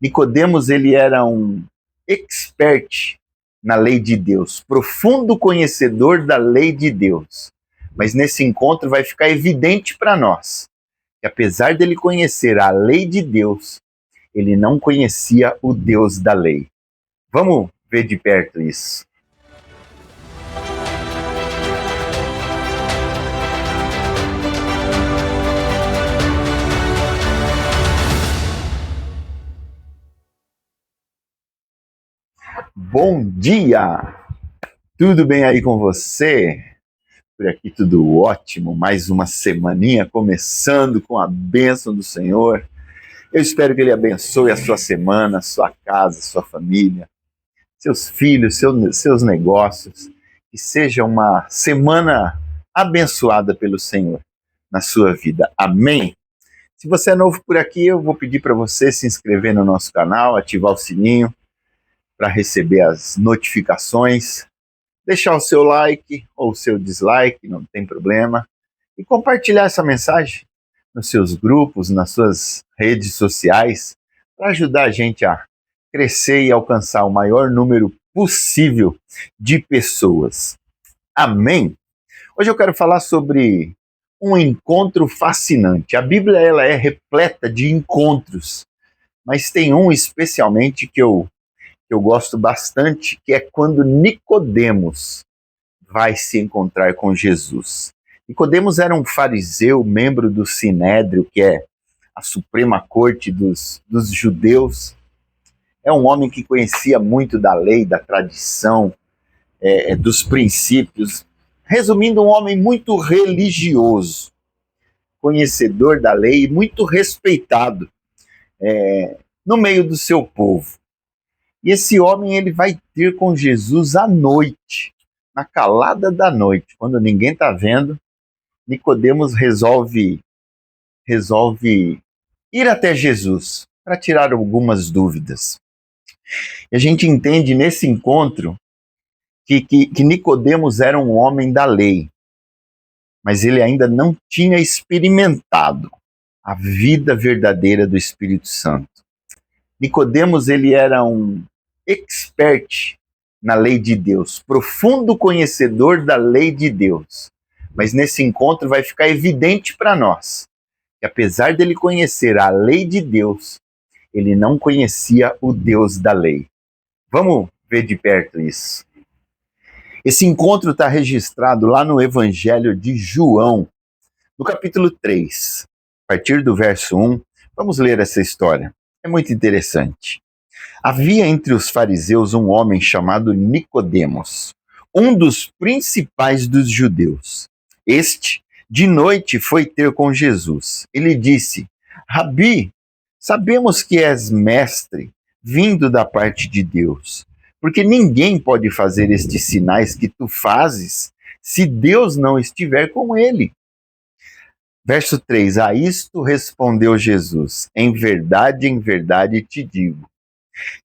Nicodemos, ele era um expert na lei de Deus, profundo conhecedor da lei de Deus. Mas nesse encontro vai ficar evidente para nós que, apesar dele conhecer a lei de Deus, ele não conhecia o Deus da lei. Vamos ver de perto isso. Bom dia! Tudo bem aí com você? Por aqui tudo ótimo, mais uma semaninha começando com a bênção do Senhor. Eu espero que Ele abençoe a sua semana, a sua casa, a sua família, seus filhos, seus negócios. Que seja uma semana abençoada pelo Senhor na sua vida. Amém? Se você é novo por aqui, eu vou pedir para você se inscrever no nosso canal, ativar o sininho para receber as notificações, deixar o seu like ou o seu dislike, não tem problema, e compartilhar essa mensagem nos seus grupos, nas suas redes sociais, para ajudar a gente a crescer e alcançar o maior número possível de pessoas. Amém? Hoje eu quero falar sobre um encontro fascinante. A Bíblia ela é repleta de encontros, mas tem um especialmente que eu gosto bastante, que é quando Nicodemos vai se encontrar com Jesus. Nicodemos era um fariseu, membro do Sinédrio, que é a suprema corte dos judeus. É um homem que conhecia muito da lei, da tradição, dos princípios. Resumindo, um homem muito religioso, conhecedor da lei e muito respeitado no meio do seu povo. E esse homem ele vai ter com Jesus à noite, na calada da noite, quando ninguém está vendo. Nicodemos resolve ir até Jesus para tirar algumas dúvidas. E a gente entende nesse encontro que Nicodemos era um homem da lei, mas ele ainda não tinha experimentado a vida verdadeira do Espírito Santo. Nicodemos ele era um expert na lei de Deus, profundo conhecedor da lei de Deus. Mas nesse encontro vai ficar evidente para nós que, apesar dele conhecer a lei de Deus, ele não conhecia o Deus da lei. Vamos ver de perto isso. Esse encontro está registrado lá no Evangelho de João, no capítulo 3, a partir do verso 1. Vamos ler essa história. É muito interessante. Havia entre os fariseus um homem chamado Nicodemos, um dos principais dos judeus. Este, de noite, foi ter com Jesus. Ele disse: Rabi, sabemos que és mestre, vindo da parte de Deus, porque ninguém pode fazer estes sinais que tu fazes se Deus não estiver com ele. Verso 3, a isto respondeu Jesus: em verdade te digo,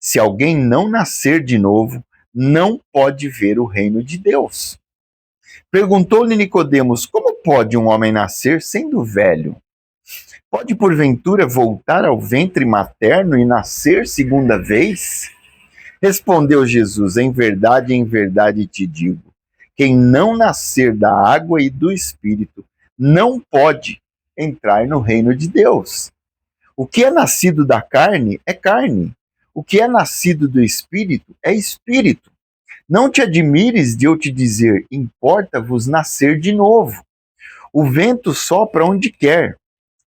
se alguém não nascer de novo, não pode ver o reino de Deus. Perguntou-lhe Nicodemos: como pode um homem nascer sendo velho? Pode porventura voltar ao ventre materno e nascer segunda vez? Respondeu Jesus: em verdade te digo, quem não nascer da água e do Espírito não pode entrar no reino de Deus. O que é nascido da carne é carne, o que é nascido do Espírito é Espírito. Não te admires de eu te dizer, importa-vos nascer de novo. O vento sopra onde quer.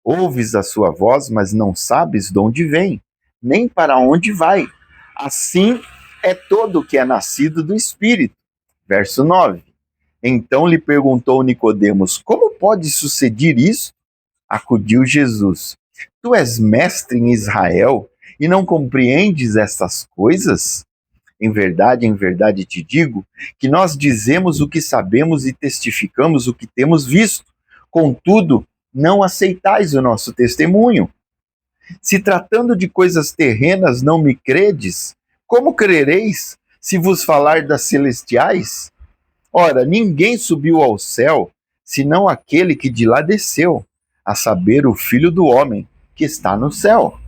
Ouves a sua voz, mas não sabes de onde vem, nem para onde vai. Assim é todo o que é nascido do Espírito. Verso 9. Então lhe perguntou Nicodemos: como pode suceder isso? Acudiu Jesus: tu és mestre em Israel e não compreendes essas coisas? Em verdade te digo, que nós dizemos o que sabemos e testificamos o que temos visto. Contudo, não aceitais o nosso testemunho. Se tratando de coisas terrenas não me credes, como crereis se vos falar das celestiais? Ora, ninguém subiu ao céu, senão aquele que de lá desceu, a saber, o Filho do Homem, que está no céu.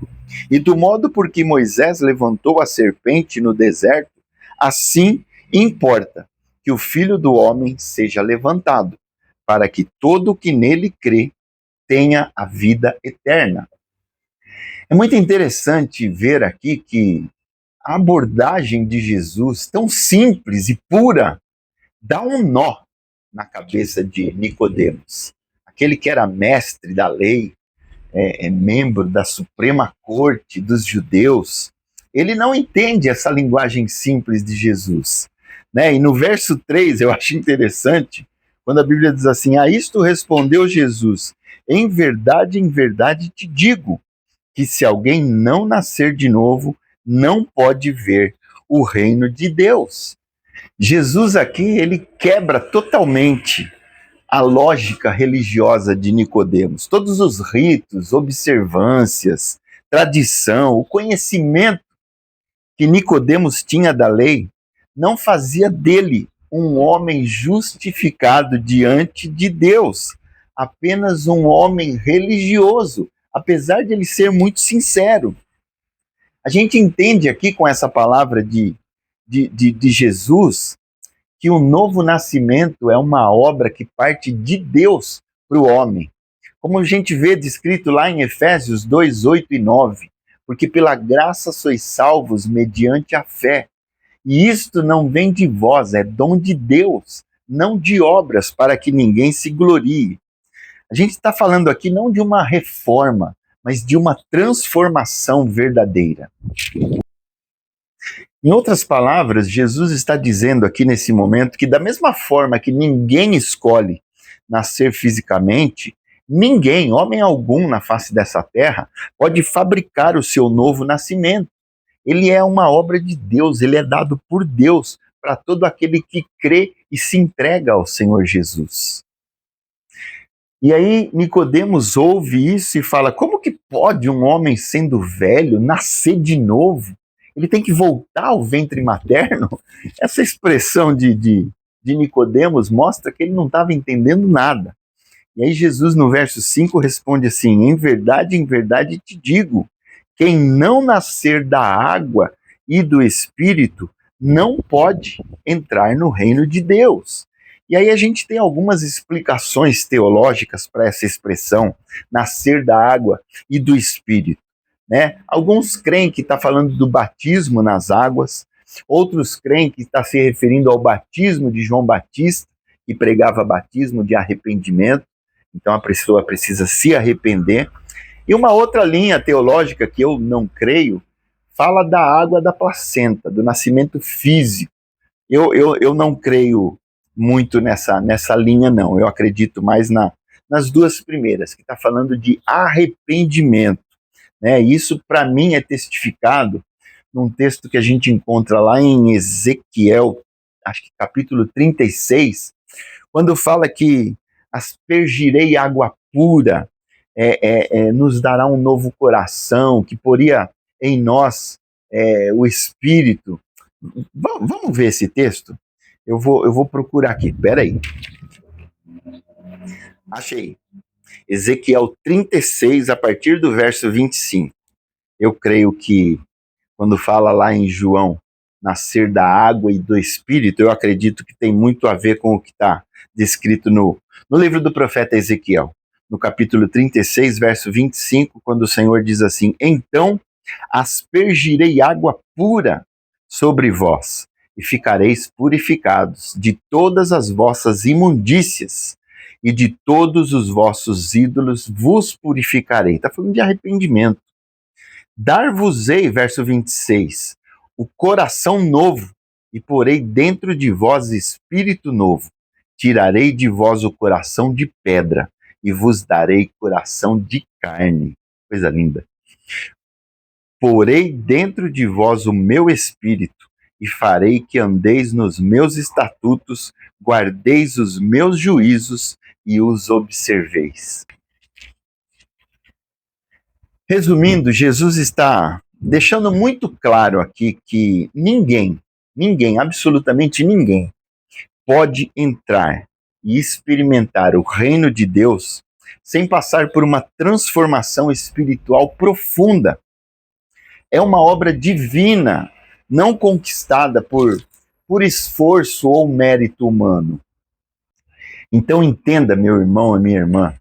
E do modo por que Moisés levantou a serpente no deserto, assim importa que o Filho do Homem seja levantado, para que todo o que nele crê tenha a vida eterna. É muito interessante ver aqui que a abordagem de Jesus, tão simples e pura, dá um nó na cabeça de Nicodemos. Aquele que era mestre da lei, membro da Suprema Corte dos judeus, ele não entende essa linguagem simples de Jesus. Né? E no verso 3, eu acho interessante, quando a Bíblia diz assim, a isto respondeu Jesus, em verdade te digo, que se alguém não nascer de novo, não pode ver o reino de Deus. Jesus aqui, ele quebra totalmente a lógica religiosa de Nicodemos. Todos os ritos, observâncias, tradição, o conhecimento que Nicodemos tinha da lei não fazia dele um homem justificado diante de Deus, apenas um homem religioso, apesar de ele ser muito sincero. A gente entende aqui com essa palavra de Jesus que o novo nascimento é uma obra que parte de Deus para o homem. Como a gente vê descrito lá em Efésios 2, 8 e 9, porque pela graça sois salvos mediante a fé. E isto não vem de vós, é dom de Deus, não de obras, para que ninguém se glorie. A gente está falando aqui não de uma reforma, mas de uma transformação verdadeira. Em outras palavras, Jesus está dizendo aqui nesse momento que, da mesma forma que ninguém escolhe nascer fisicamente, ninguém, homem algum na face dessa terra, pode fabricar o seu novo nascimento. Ele é uma obra de Deus, ele é dado por Deus para todo aquele que crê e se entrega ao Senhor Jesus. E aí Nicodemos ouve isso e fala, como que pode um homem sendo velho nascer de novo? Ele tem que voltar ao ventre materno? Essa expressão de Nicodemos mostra que ele não estava entendendo nada. E aí Jesus no verso 5 responde assim, em verdade te digo, quem não nascer da água e do Espírito não pode entrar no reino de Deus. E aí a gente tem algumas explicações teológicas para essa expressão, nascer da água e do Espírito. Né? Alguns creem que está falando do batismo nas águas, outros creem que está se referindo ao batismo de João Batista, que pregava batismo de arrependimento, então a pessoa precisa se arrepender. E uma outra linha teológica que eu não creio, fala da água da placenta, do nascimento físico. Eu não creio muito nessa linha, não. Eu acredito mais nas duas primeiras, que está falando de arrependimento. Né? Isso, para mim, é testificado num texto que a gente encontra lá em Ezequiel, acho que capítulo 36, quando fala que aspergirei água pura, nos dará um novo coração, que poria em nós o Espírito. Vamos ver esse texto? Eu vou procurar aqui, peraí. Achei. Ezequiel 36, a partir do verso 25. Eu creio que, quando fala lá em João, nascer da água e do Espírito, eu acredito que tem muito a ver com o que está descrito no livro do profeta Ezequiel. No capítulo 36, verso 25, quando o Senhor diz assim, então aspergirei água pura sobre vós, e ficareis purificados de todas as vossas imundícias, e de todos os vossos ídolos vos purificarei. Está falando de arrependimento. Dar-vos-ei, verso 26, o coração novo, e porei dentro de vós espírito novo. Tirarei de vós o coração de pedra, e vos darei coração de carne. Coisa linda. Porei dentro de vós o meu espírito, e farei que andeis nos meus estatutos, guardeis os meus juízos e os observeis. Resumindo, Jesus está deixando muito claro aqui que ninguém, absolutamente ninguém, pode entrar e experimentar o reino de Deus sem passar por uma transformação espiritual profunda, é uma obra divina, não conquistada por esforço ou mérito humano. Então entenda, meu irmão e minha irmã,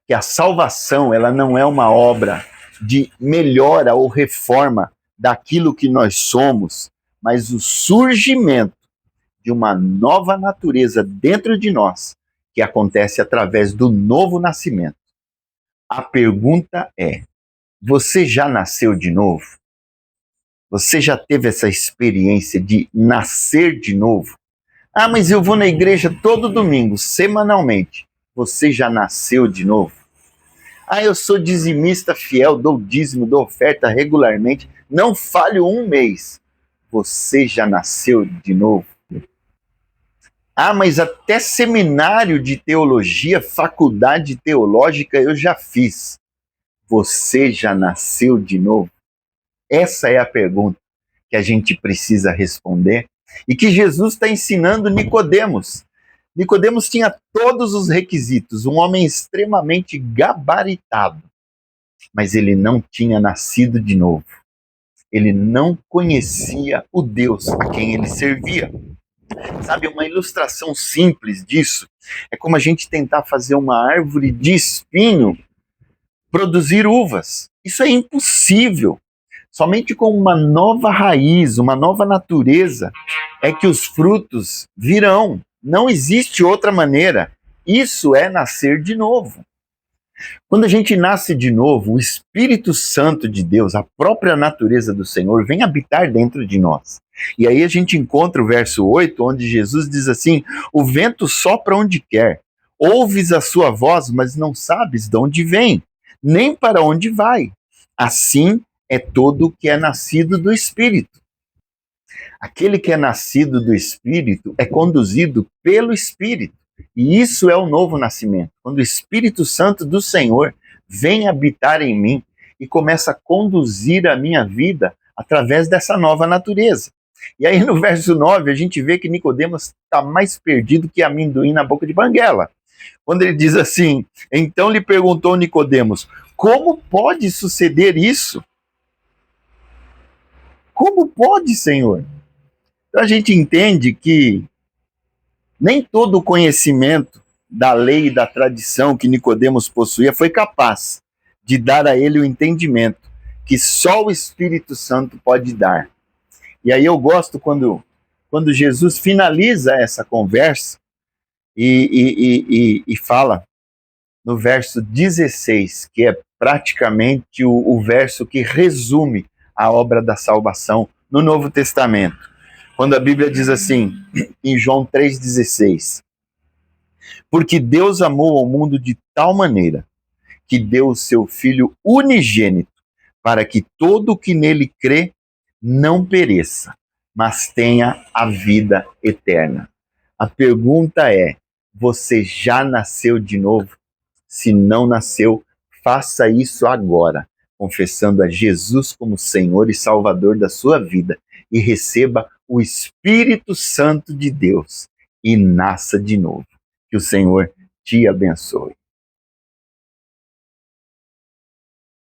que a salvação ela não é uma obra de melhora ou reforma daquilo que nós somos, mas o surgimento de uma nova natureza dentro de nós, que acontece através do novo nascimento. A pergunta é: você já nasceu de novo? Você já teve essa experiência de nascer de novo? Ah, mas eu vou na igreja todo domingo, semanalmente. Você já nasceu de novo? Ah, eu sou dizimista fiel, dou dízimo, dou oferta regularmente, não falho um mês. Você já nasceu de novo? Ah, mas até seminário de teologia, faculdade teológica eu já fiz. Você já nasceu de novo? Essa é a pergunta que a gente precisa responder e que Jesus está ensinando Nicodemos. Nicodemos tinha todos os requisitos, um homem extremamente gabaritado, mas ele não tinha nascido de novo. Ele não conhecia o Deus a quem ele servia. Sabe, uma ilustração simples disso é como a gente tentar fazer uma árvore de espinho produzir uvas. Isso é impossível. Somente com uma nova raiz, uma nova natureza, é que os frutos virão. Não existe outra maneira. Isso é nascer de novo. Quando a gente nasce de novo, o Espírito Santo de Deus, a própria natureza do Senhor, vem habitar dentro de nós. E aí a gente encontra o verso 8, onde Jesus diz assim: o vento sopra onde quer, ouves a sua voz, mas não sabes de onde vem, nem para onde vai. Assim é todo o que é nascido do Espírito. Aquele que é nascido do Espírito é conduzido pelo Espírito. E isso é o novo nascimento. Quando o Espírito Santo do Senhor vem habitar em mim e começa a conduzir a minha vida através dessa nova natureza. E aí no verso 9 a gente vê que Nicodemos está mais perdido que amendoim na boca de banguela. Quando ele diz assim: então lhe perguntou Nicodemos, como pode suceder isso? Como pode, Senhor? Então a gente entende que nem todo o conhecimento da lei e da tradição que Nicodemos possuía foi capaz de dar a ele o entendimento que só o Espírito Santo pode dar. E aí eu gosto quando Jesus finaliza essa conversa e fala no verso 16, que é praticamente o verso que resume a obra da salvação no Novo Testamento. Quando a Bíblia diz assim, em João 3,16, porque Deus amou ao mundo de tal maneira que deu o seu Filho unigênito para que todo o que nele crê não pereça, mas tenha a vida eterna. A pergunta é: você já nasceu de novo? Se não nasceu, faça isso agora, confessando a Jesus como Senhor e Salvador da sua vida e receba o Espírito Santo de Deus e nasça de novo. Que o Senhor te abençoe.